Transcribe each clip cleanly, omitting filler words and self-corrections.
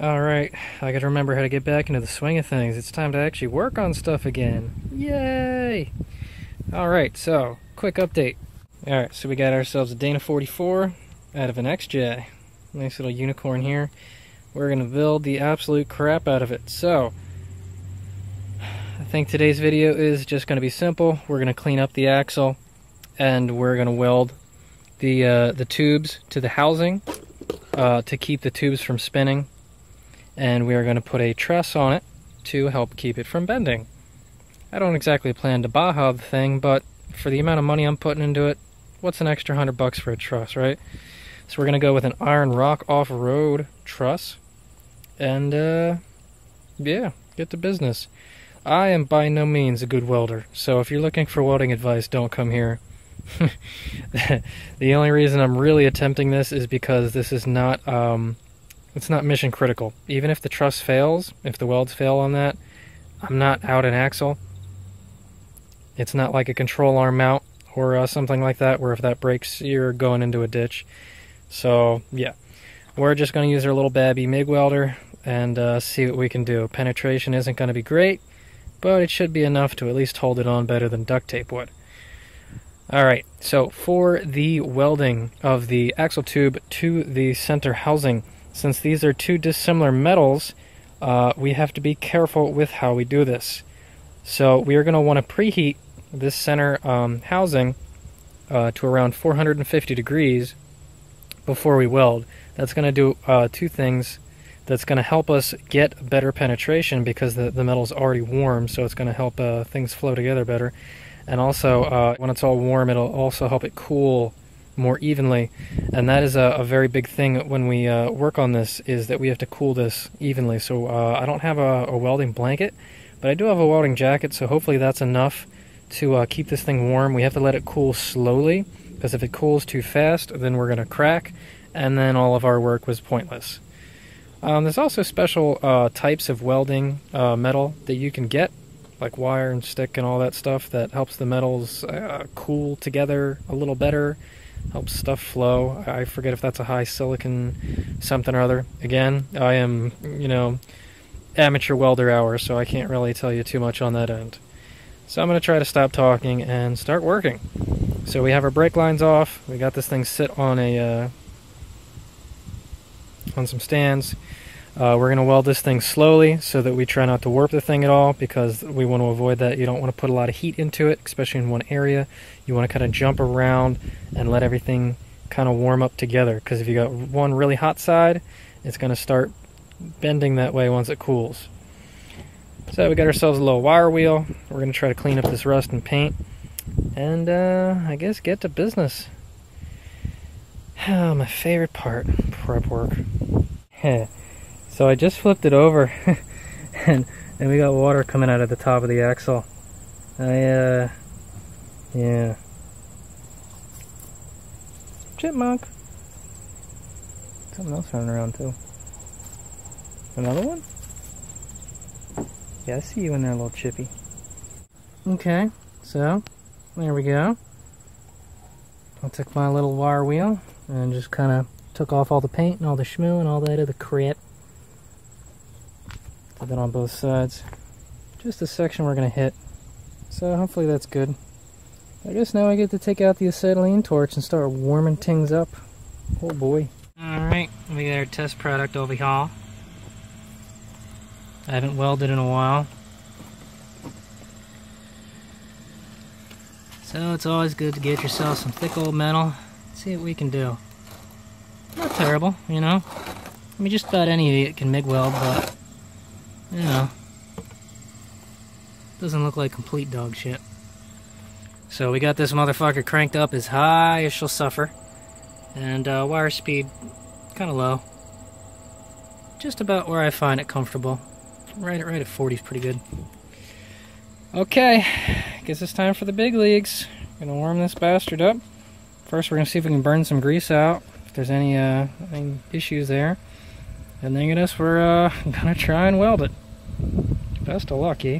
Alright, I gotta remember how to get back into the swing of things. It's time to actually work on stuff again. Yay! Alright, so, quick update. Alright, so we got ourselves a Dana 44 out of an XJ. Nice little unicorn here. We're gonna build the absolute crap out of it. So, I think today's video is just gonna be simple. We're gonna clean up the axle, and we're gonna weld the tubes to the housing to keep the tubes from spinning. And we are going to put a truss on it to help keep it from bending. I don't exactly plan to Baja the thing, but for the amount of money I'm putting into it, what's an extra $100 for a truss, right? So we're going to go with an iron rock off-road truss, and yeah, get to business. I am by no means a good welder, so if you're looking for welding advice, don't come here. The only reason I'm really attempting this is because this is not it's not mission critical. Even if the truss fails, if the welds fail on that, I'm not out an axle. It's not like a control arm mount or something like that, where if that breaks, you're going into a ditch. So yeah, we're just going to use our little babby MIG welder and see what we can do. Penetration isn't going to be great, but it should be enough to at least hold it on better than duct tape would. Alright, so for the welding of the axle tube to the center housing, since these are two dissimilar metals, we have to be careful with how we do this. So we are going to want to preheat this center housing to around 450 degrees before we weld. That's going to do two things. That's going to help us get better penetration because the metal's already warm, so it's going to help things flow together better. And also, when it's all warm, it'll also help it cool more evenly, and that is a very big thing when we work on this, is that we have to cool this evenly. So I don't have a welding blanket, but I do have a welding jacket, so hopefully that's enough to keep this thing warm. We have to let it cool slowly, because if it cools too fast, then we're going to crack, and then all of our work was pointless. There's also special types of welding metal that you can get, like wire and stick and all that stuff, that helps the metals cool together a little better, helps stuff flow. I forget if that's a high silicon something or other. Again, I am, amateur welder hour, so I can't really tell you too much on that end. So I'm going to try to stop talking and start working. So we have our brake lines off. We got this thing sit on a on some stands. We're going to weld this thing slowly so that we try not to warp the thing at all, because we want to avoid that. You don't want to put a lot of heat into it, especially in one area. You want to kind of jump around and let everything kind of warm up together, because if you got one really hot side, it's going to start bending that way once it cools. So we got ourselves a little wire wheel. We're going to try to clean up this rust and paint, and I guess get to business. Oh, my favorite part, prep work. So I just flipped it over and we got water coming out of the top of the axle. Yeah. Chipmunk. Something else running around too. Another one? Yeah, I see you in there, little chippy. Okay, so there we go. I took my little wire wheel and just kind of took off all the paint and all the schmoo and all that other crap. Did that on both sides. Just the section we're going to hit. So hopefully that's good. I guess now I get to take out the acetylene torch and start warming things up. Oh boy. Alright, we got our test product over here. I haven't welded in a while. So it's always good to get yourself some thick old metal. See what we can do. Not terrible, I mean, just about any idiot can MIG weld, but doesn't look like complete dog shit. So we got this motherfucker cranked up as high as she'll suffer, and wire speed kind of low. Just about where I find it comfortable. Right at 40 is pretty good. Okay, guess it's time for the big leagues. Gonna warm this bastard up. First, we're gonna see if we can burn some grease out, if there's any issues there. And then I guess we're gonna try and weld it. Best of luck, eh?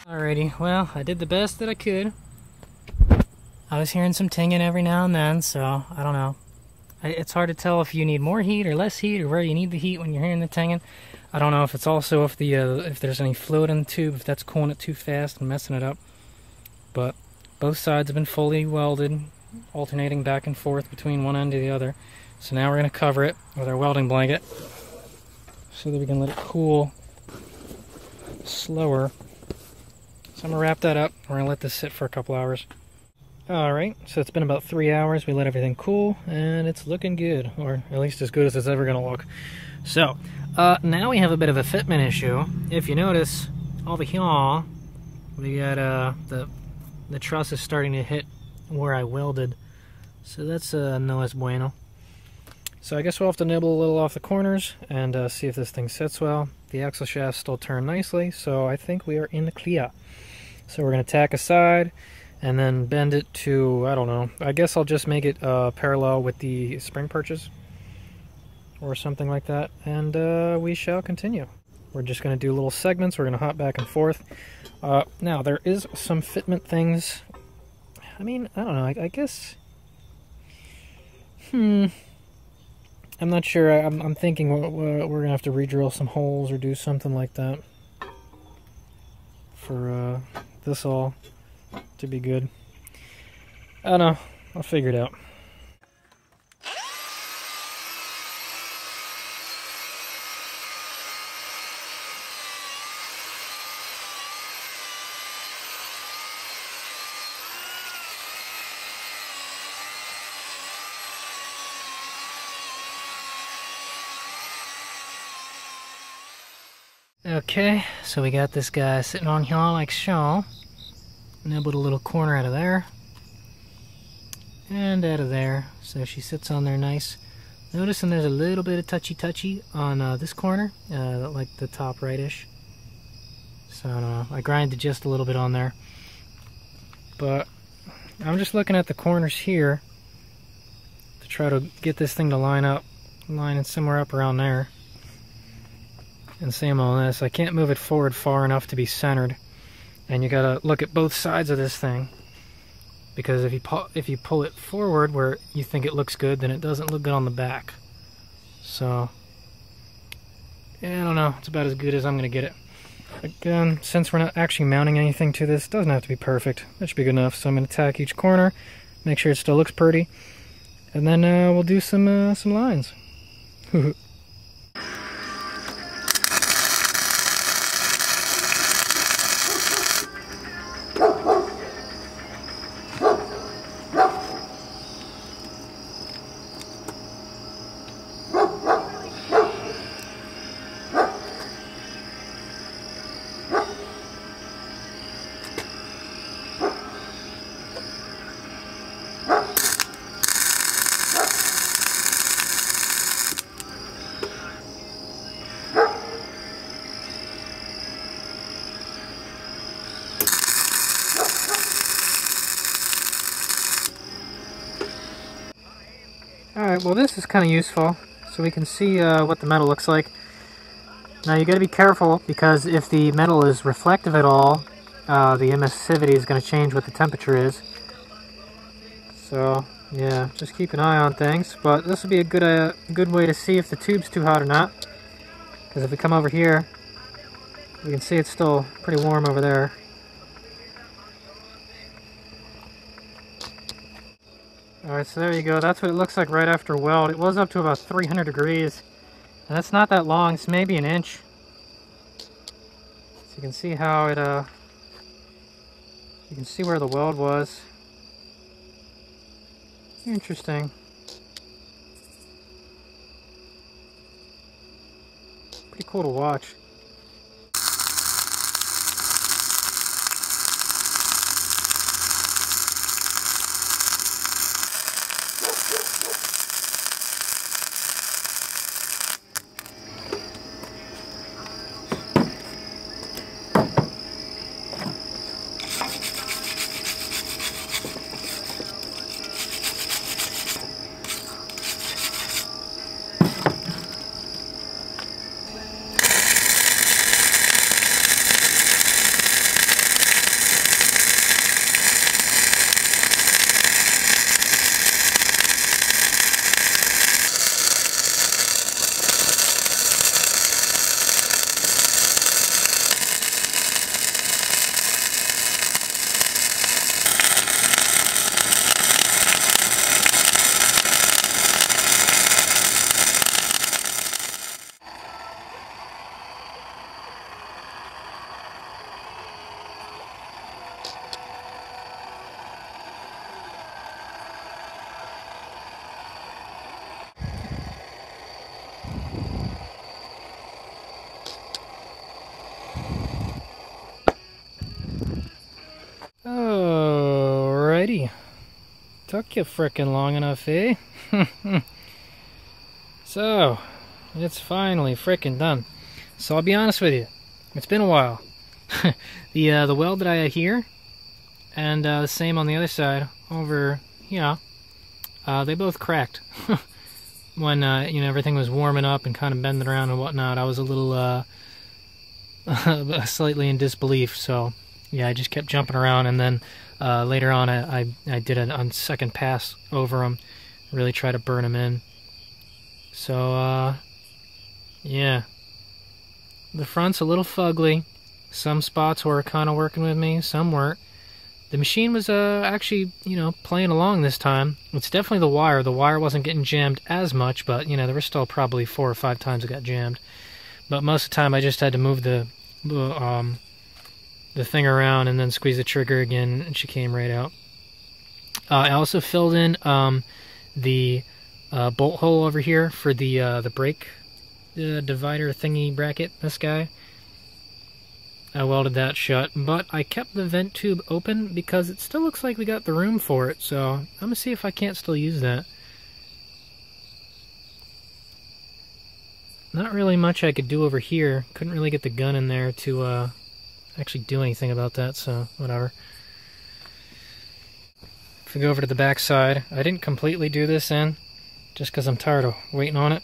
Alrighty, well, I did the best that I could. I was hearing some tinging every now and then, so I don't know. It's hard to tell if you need more heat or less heat, or where you need the heat when you're hearing the tinging. I don't know if it's also if there's any fluid in the tube, if that's cooling it too fast and messing it up. But both sides have been fully welded, alternating back and forth between one end to the other. So now we're going to cover it with our welding blanket so that we can let it cool slower. So I'm going to wrap that up. We're going to let this sit for a couple hours. Alright, so it's been about 3 hours. We let everything cool, and it's looking good, or at least as good as it's ever going to look. So, now we have a bit of a fitment issue. If you notice, over here, we got the truss is starting to hit where I welded. So that's no es bueno. So I guess we'll have to nibble a little off the corners and see if this thing sits well. The axle shafts still turn nicely, so I think we are in the clear. So we're going to tack a side and then bend it to, I don't know, I guess I'll just make it parallel with the spring perches or something like that, and we shall continue. We're just going to do little segments. We're going to hop back and forth. Now, there is some fitment things. I mean, I don't know, I guess... I'm not sure. I'm thinking we're going to have to re-drill some holes or do something like that for this all to be good. I don't know. I'll figure it out. Okay, so we got this guy sitting on here like so. Nibbled a little corner out of there. And out of there. So she sits on there nice. Noticing there's a little bit of touchy-touchy on this corner. Like the top right-ish. So I don't know. I grinded just a little bit on there. But I'm just looking at the corners here to try to get this thing to line up. Lining somewhere up around there. And same on this. I can't move it forward far enough to be centered. And you gotta look at both sides of this thing. Because if you pull it forward where you think it looks good, then it doesn't look good on the back. So, yeah, I don't know. It's about as good as I'm gonna get it. Again, since we're not actually mounting anything to this, it doesn't have to be perfect. That should be good enough. So I'm gonna tack each corner, make sure it still looks pretty, and then we'll do some lines. Alright, well this is kind of useful, so we can see what the metal looks like. Now you got to be careful, because if the metal is reflective at all, the emissivity is going to change what the temperature is. So, yeah, just keep an eye on things. But this will be a good way to see if the tube's too hot or not. Because if we come over here, we can see it's still pretty warm over there. Alright, so there you go. That's what it looks like right after weld. It was up to about 300 degrees. And that's not that long. It's maybe an inch. So you can see how it, you can see where the weld was. Interesting. Pretty cool to watch. Took you frickin' long enough, eh? So, it's finally frickin' done. So I'll be honest with you, it's been a while. The weld that I had here, and the same on the other side over here, they both cracked. When you know, everything was warming up and kind of bending around and whatnot, I was a little slightly in disbelief. So yeah, I just kept jumping around, and then later on I did it on second pass over them, really try to burn them in. So yeah, the front's a little fugly. Some spots were kind of working with me, some weren't. The machine was actually, you know, playing along this time. It's definitely the wire. The wire wasn't getting jammed as much, but, you know, there were still probably 4 or 5 times it got jammed. But most of the time I just had to move the thing around and then squeeze the trigger again, and she came right out. I also filled in the bolt hole over here for the brake divider thingy bracket, this guy. I welded that shut, but I kept the vent tube open because it still looks like we got the room for it, so I'm going to see if I can't still use that. Not really much I could do over here. Couldn't really get the gun in there to actually do anything about that, so whatever. If we go over to the back side, I didn't completely do this in, just because I'm tired of waiting on it.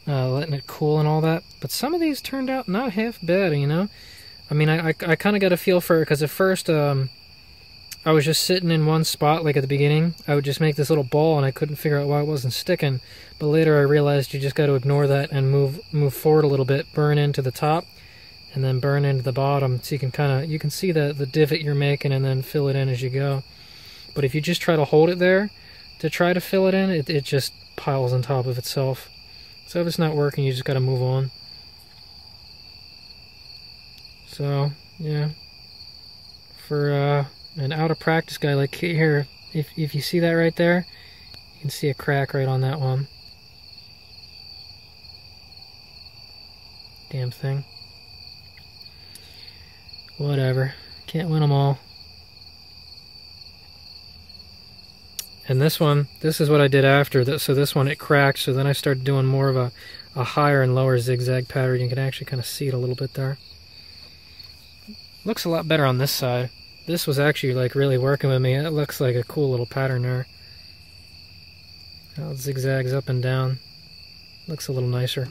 Letting it cool and all that, but some of these turned out not half bad, you know. I mean, I kind of got a feel for it, because at first I was just sitting in one spot, like at the beginning. I would just make this little ball, and I couldn't figure out why it wasn't sticking. But later I realized you just got to ignore that and move forward a little bit, burn into the top, and then burn into the bottom, so you can see the divot you're making, and then fill it in as you go. But if you just try to hold it there to try to fill it in, it just piles on top of itself. So if it's not working, you just gotta move on. So, yeah. For an out-of-practice guy like here, if you see that right there, you can see a crack right on that one. Damn thing. Whatever. Can't win them all. And this one, this is what I did after. So this one, it cracked, so then I started doing more of a higher and lower zigzag pattern. You can actually kind of see it a little bit there. Looks a lot better on this side. This was actually like really working with me. It looks like a cool little pattern there. How it zigzags up and down. Looks a little nicer.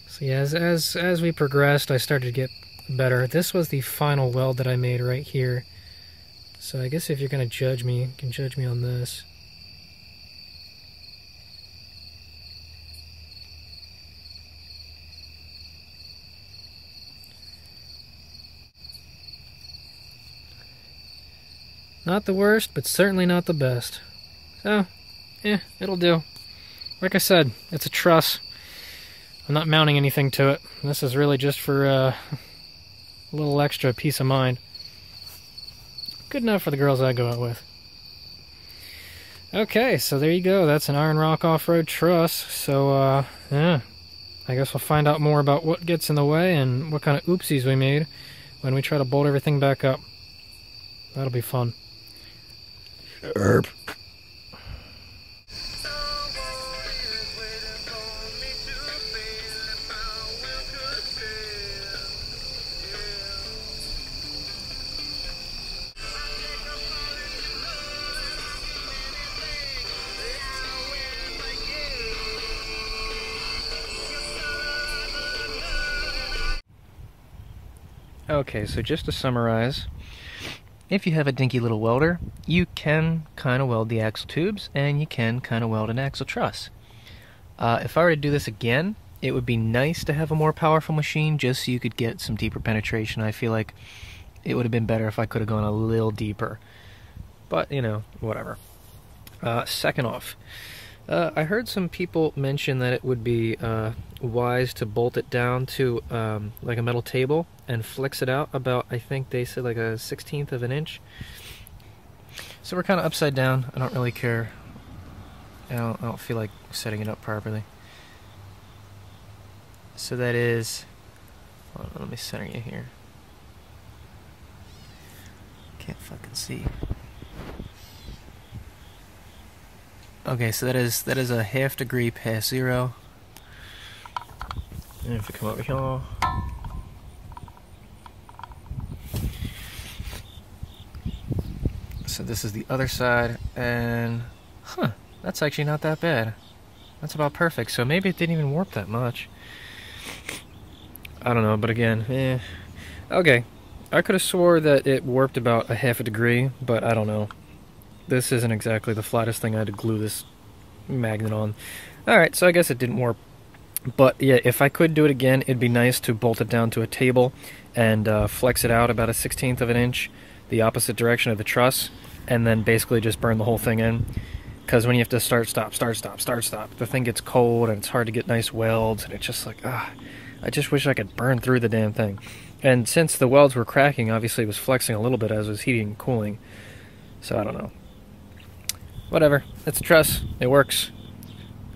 So yeah, as we progressed, I started to get better. This was the final weld that I made right here. So I guess if you're going to judge me, you can judge me on this. Not the worst, but certainly not the best. So, yeah, it'll do. Like I said, it's a truss. I'm not mounting anything to it. This is really just for a little extra peace of mind. Good enough for the girls I go out with. Okay, so there you go. That's an Iron Rock off-road truss. So, yeah. I guess we'll find out more about what gets in the way and what kind of oopsies we made when we try to bolt everything back up. That'll be fun. Herb. Okay, so just to summarize, if you have a dinky little welder, you can kind of weld the axle tubes, and you can kind of weld an axle truss. If I were to do this again, it would be nice to have a more powerful machine just so you could get some deeper penetration. I feel like it would have been better if I could have gone a little deeper. But, you know, whatever. Second off, I heard some people mention that it would be wise to bolt it down to like a metal table and flex it out about, I think they said like a 1/16 of an inch. So we're kind of upside down. I don't really care. I don't feel like setting it up properly. So that is, hold on, let me center you here. Can't fucking see. Okay, so that is a ½ degree past zero. And if we come over here, so this is the other side, and that's actually not that bad. That's about perfect. So maybe it didn't even warp that much. I don't know, but again, okay. I could have swore that it warped about a ½ degree, but I don't know. This isn't exactly the flattest thing I had to glue this magnet on. Alright, so I guess it didn't warp. But yeah, if I could do it again, it'd be nice to bolt it down to a table and flex it out about a 1/16 of an inch, the opposite direction of the truss, and then basically just burn the whole thing in. Because when you have to start, stop, the thing gets cold and it's hard to get nice welds, and it's just like, I just wish I could burn through the damn thing. And since the welds were cracking, obviously it was flexing a little bit as it was heating and cooling. So I don't know. Whatever. It's a truss. It works.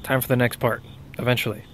Time for the next part. Eventually.